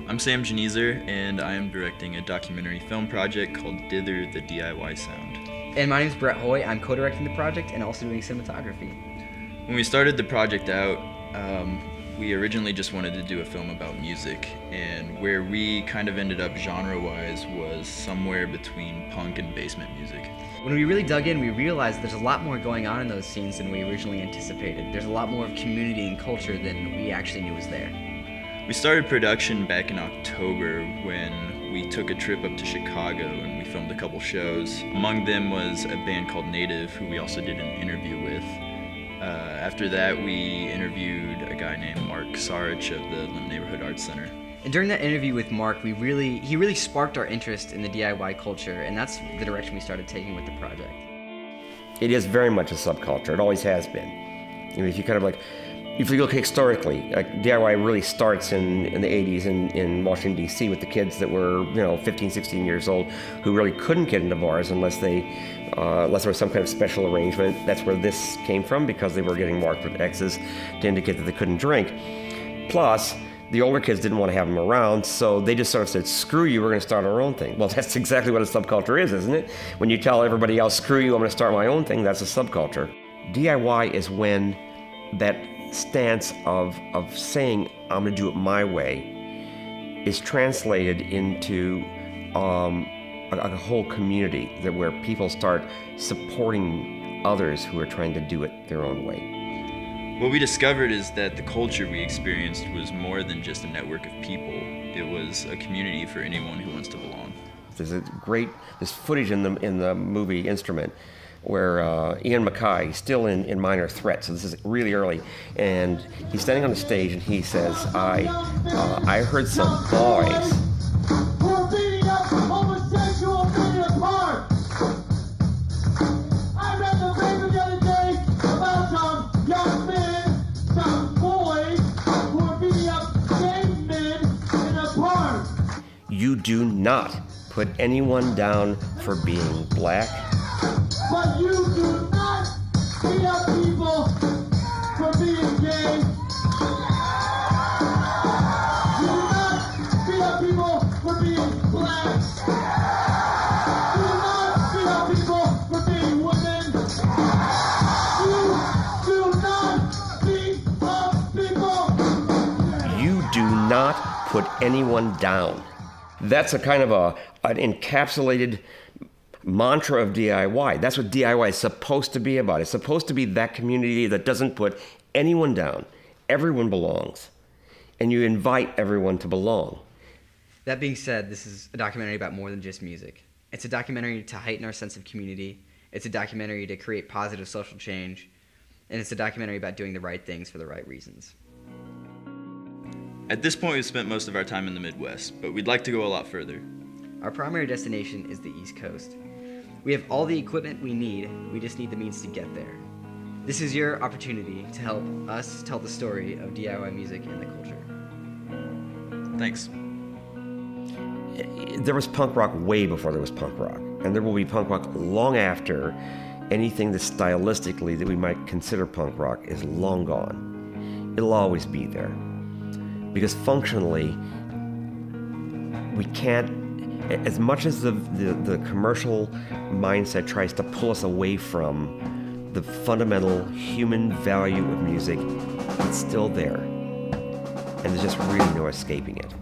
I'm Sam Genezer, and I am directing a documentary film project called Dither, the D.I.Y sound. And my name is Brett Hoy. I'm co-directing the project and also doing cinematography. When we started the project out, we originally just wanted to do a film about music, and where we kind of ended up genre-wise was somewhere between punk and basement music. When we really dug in, we realized there's a lot more going on in those scenes than we originally anticipated. There's a lot more of community and culture than we actually knew was there. We started production back in October when we took a trip up to Chicago and we filmed a couple shows. Among them was a band called Native, who we also did an interview with. After that, we interviewed a guy named Mark Sarich of the Lim Neighborhood Arts Center. And during that interview with Mark, he really sparked our interest in the DIY culture, and that's the direction we started taking with the project. It is very much a subculture. It always has been. I mean, if you kind of like, if you look historically, like DIY really starts in the 80s in Washington, D.C. with the kids that were, 15, 16 years old who really couldn't get into bars unless there was some kind of special arrangement. That's where this came from, because they were getting marked with X's to indicate that they couldn't drink. Plus, the older kids didn't want to have them around, so they just sort of said, screw you, we're going to start our own thing. Well, that's exactly what a subculture is, isn't it? When you tell everybody else, screw you, I'm going to start my own thing, that's a subculture. DIY is when that stance of saying, I'm going to do it my way, is translated into a whole community where people start supporting others who are trying to do it their own way. What we discovered is that the culture we experienced was more than just a network of people. It was a community for anyone who wants to belong. There's footage in the movie Instrument where Ian MacKaye, still in Minor Threat, so this is really early, and he's standing on the stage and he says, I heard some boys. We're beating up homosexual being apart. I read the paper the other day about some young men, some boys who are beating up gay men in a park. You do not put anyone down for being black. But you do not beat up people for being gay. You do not beat up people for being black. You do not beat up people for being women. You do not beat up people. You do not put anyone down. That's a kind of an encapsulated mantra of DIY. That's what DIY is supposed to be about. It's supposed to be that community that doesn't put anyone down. Everyone belongs. And you invite everyone to belong. That being said, this is a documentary about more than just music. It's a documentary to heighten our sense of community. It's a documentary to create positive social change. And it's a documentary about doing the right things for the right reasons. At this point, we've spent most of our time in the Midwest, but we'd like to go a lot further. Our primary destination is the East Coast. We have all the equipment we need, we just need the means to get there. This is your opportunity to help us tell the story of DIY music and the culture. Thanks. There was punk rock way before there was punk rock, and there will be punk rock long after anything that stylistically that we might consider punk rock is long gone. It'll always be there. Because functionally, we can't, as much as the commercial mindset tries to pull us away from the fundamental human value of music, it's still there. And there's just really no escaping it.